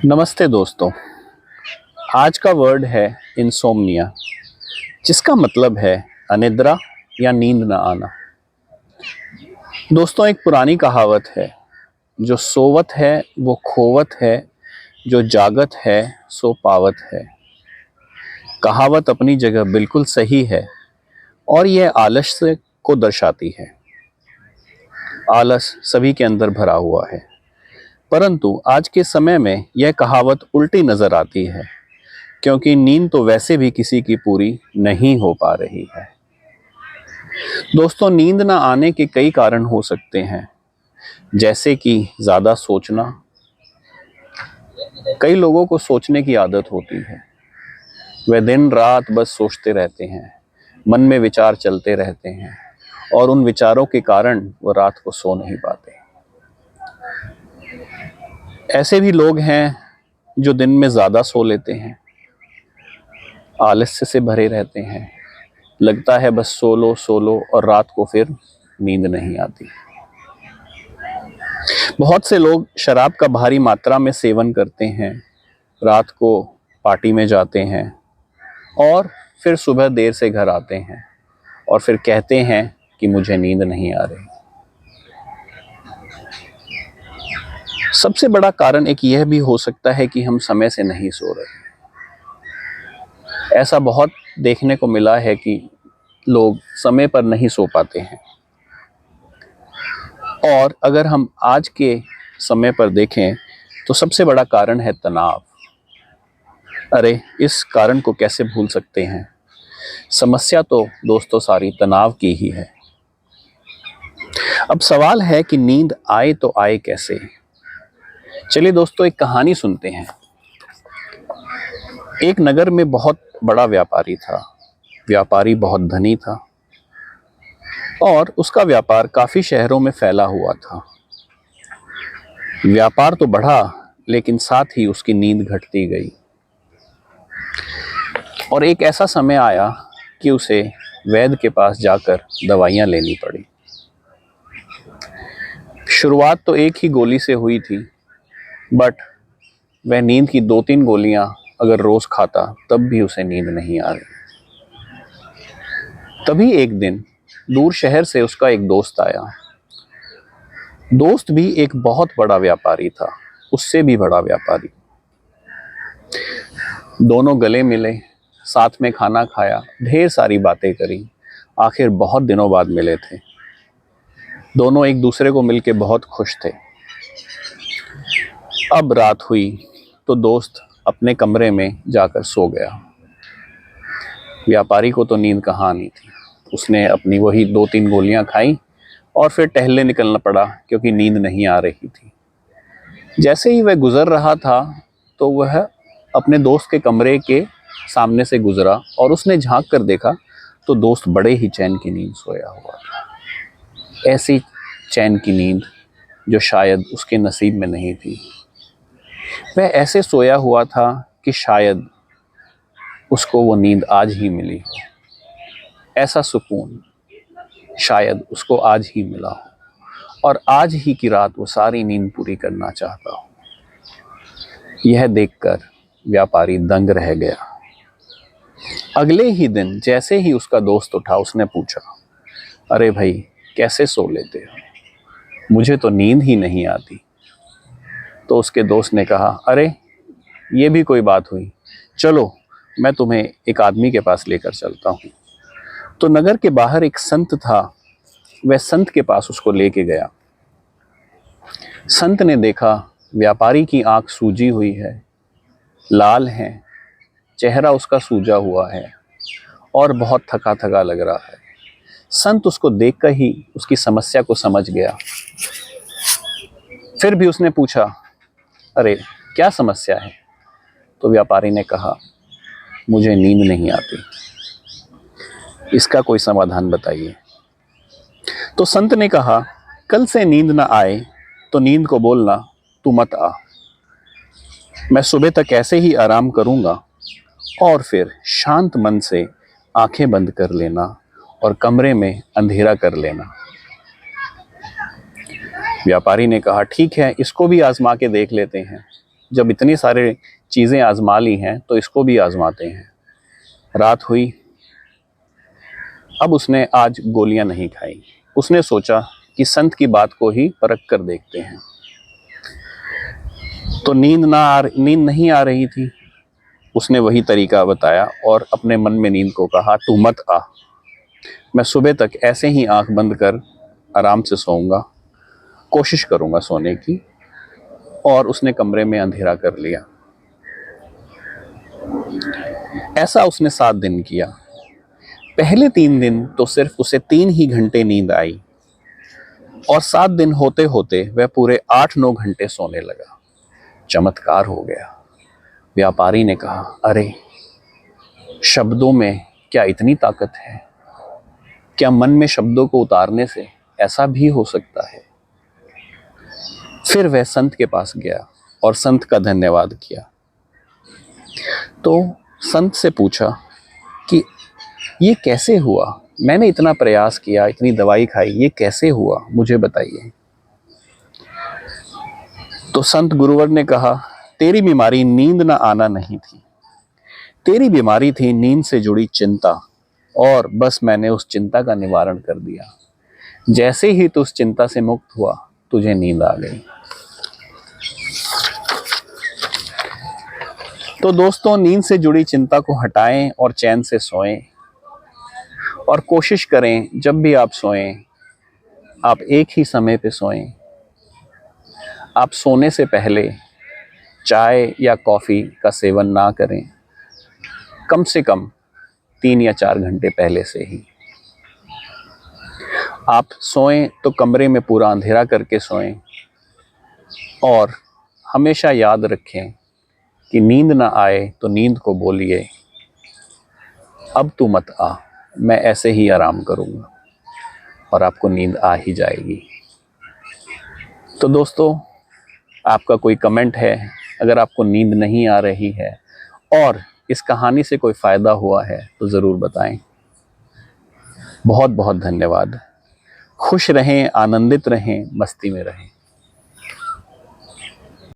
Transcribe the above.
नमस्ते दोस्तों। आज का वर्ड है इंसोम्निया, जिसका मतलब है अनिद्रा या नींद न आना। दोस्तों, एक पुरानी कहावत है, जो सोवत है वो खोवत है, जो जागत है सो पावत है। कहावत अपनी जगह बिल्कुल सही है और यह आलस्य को दर्शाती है। आलस सभी के अंदर भरा हुआ है, परंतु आज के समय में यह कहावत उल्टी नजर आती है, क्योंकि नींद तो वैसे भी किसी की पूरी नहीं हो पा रही है। दोस्तों, नींद ना आने के कई कारण हो सकते हैं, जैसे कि ज़्यादा सोचना। कई लोगों को सोचने की आदत होती है, वे दिन रात बस सोचते रहते हैं, मन में विचार चलते रहते हैं और उन विचारों के कारण वो रात को सो नहीं पाते। ऐसे भी लोग हैं जो दिन में ज़्यादा सो लेते हैं, आलस्य से भरे रहते हैं, लगता है बस सो लो और रात को फिर नींद नहीं आती। बहुत से लोग शराब का भारी मात्रा में सेवन करते हैं, रात को पार्टी में जाते हैं और फिर सुबह देर से घर आते हैं और फिर कहते हैं कि मुझे नींद नहीं आ रही। सबसे बड़ा कारण एक यह भी हो सकता है कि हम समय से नहीं सो रहे। ऐसा बहुत देखने को मिला है कि लोग समय पर नहीं सो पाते हैं। और अगर हम आज के समय पर देखें तो सबसे बड़ा कारण है तनाव। अरे, इस कारण को कैसे भूल सकते हैं। समस्या तो दोस्तों सारी तनाव की ही है। अब सवाल है कि नींद आए तो आए कैसे। चलिए दोस्तों, एक कहानी सुनते हैं। एक नगर में बहुत बड़ा व्यापारी था। व्यापारी बहुत धनी था और उसका व्यापार काफी शहरों में फैला हुआ था। व्यापार तो बढ़ा, लेकिन साथ ही उसकी नींद घटती गई और एक ऐसा समय आया कि उसे वैद्य के पास जाकर दवाइयां लेनी पड़ी। शुरुआत तो एक ही गोली से हुई थी, बट वह नींद की 2-3 गोलियां अगर रोज खाता तब भी उसे नींद नहीं आ रही। तभी एक दिन दूर शहर से उसका एक दोस्त आया। दोस्त भी एक बहुत बड़ा व्यापारी था, उससे भी बड़ा व्यापारी। दोनों गले मिले, साथ में खाना खाया, ढेर सारी बातें करी। आखिर बहुत दिनों बाद मिले थे। दोनों एक दूसरे को मिलके बहुत खुश थे। अब रात हुई तो दोस्त अपने कमरे में जाकर सो गया। व्यापारी को तो नींद कहाँ आनी थी। उसने अपनी वही 2-3 गोलियां खाई और फिर टहलने निकलना पड़ा, क्योंकि नींद नहीं आ रही थी। जैसे ही वह गुजर रहा था तो वह अपने दोस्त के कमरे के सामने से गुजरा और उसने झांक कर देखा तो दोस्त बड़े ही चैन की नींद सोया हुआ था। ऐसी चैन की नींद जो शायद उसके नसीब में नहीं थी। वह ऐसे सोया हुआ था कि शायद उसको वो नींद आज ही मिली हो। ऐसा सुकून शायद उसको आज ही मिला हो और आज ही की रात वो सारी नींद पूरी करना चाहता हो। यह देखकर व्यापारी दंग रह गया। अगले ही दिन जैसे ही उसका दोस्त उठा, उसने पूछा, अरे भाई, कैसे सो लेते हो? मुझे तो नींद ही नहीं आती। तो उसके दोस्त ने कहा, अरे ये भी कोई बात हुई, चलो मैं तुम्हें एक आदमी के पास लेकर चलता हूँ। तो नगर के बाहर एक संत था। वह संत के पास उसको लेके गया। संत ने देखा व्यापारी की आंख सूजी हुई है, लाल है, चेहरा उसका सूजा हुआ है और बहुत थका थका लग रहा है। संत उसको देखकर ही उसकी समस्या को समझ गया। फिर भी उसने पूछा, अरे क्या समस्या है? तो व्यापारी ने कहा, मुझे नींद नहीं आती, इसका कोई समाधान बताइए। तो संत ने कहा, कल से नींद ना आए तो नींद को बोलना, तू मत आ। मैं सुबह तक ऐसे ही आराम करूंगा और फिर शांत मन से आंखें बंद कर लेना और कमरे में अंधेरा कर लेना। व्यापारी ने कहा ठीक है, इसको भी आजमा के देख लेते हैं। जब इतनी सारे चीज़ें आजमा ली हैं तो इसको भी आजमाते हैं। रात हुई। अब उसने आज गोलियां नहीं खाई। उसने सोचा कि संत की बात को ही परख कर देखते हैं। तो नींद नहीं आ रही थी। उसने वही तरीका बताया और अपने मन में नींद को कहा, तू मत आ, मैं सुबह तक ऐसे ही आंख बंद कर आराम से सोऊंगा, कोशिश करूंगा सोने की। और उसने कमरे में अंधेरा कर लिया। ऐसा उसने 7 दिन किया। पहले 3 दिन तो सिर्फ उसे 3 ही घंटे नींद आई और 7 दिन होते होते वह पूरे 8-9 घंटे सोने लगा। चमत्कार हो गया। व्यापारी ने कहा, अरे शब्दों में क्या इतनी ताकत है? क्या मन में शब्दों को उतारने से ऐसा भी हो सकता है? फिर वह संत के पास गया और संत का धन्यवाद किया। तो संत से पूछा कि ये कैसे हुआ? मैंने इतना प्रयास किया, इतनी दवाई खाई, ये कैसे हुआ, मुझे बताइए। तो संत गुरुवर ने कहा, तेरी बीमारी नींद ना आना नहीं थी, तेरी बीमारी थी नींद से जुड़ी चिंता, और बस मैंने उस चिंता का निवारण कर दिया। जैसे ही तू उस चिंता से मुक्त हुआ, तुझे नींद आ गई। तो दोस्तों, नींद से जुड़ी चिंता को हटाएं और चैन से सोएं। और कोशिश करें जब भी आप सोएं, आप एक ही समय पे सोएं। आप सोने से पहले चाय या कॉफ़ी का सेवन ना करें, कम से कम 3 या 4 घंटे पहले से ही। आप सोएं तो कमरे में पूरा अंधेरा करके सोएं। और हमेशा याद रखें कि नींद ना आए तो नींद को बोलिए, अब तू मत आ, मैं ऐसे ही आराम करूँगा, और आपको नींद आ ही जाएगी। तो दोस्तों, आपका कोई कमेंट है? अगर आपको नींद नहीं आ रही है और इस कहानी से कोई फ़ायदा हुआ है तो ज़रूर बताएं। बहुत बहुत धन्यवाद। खुश रहें, आनंदित रहें, मस्ती में रहें।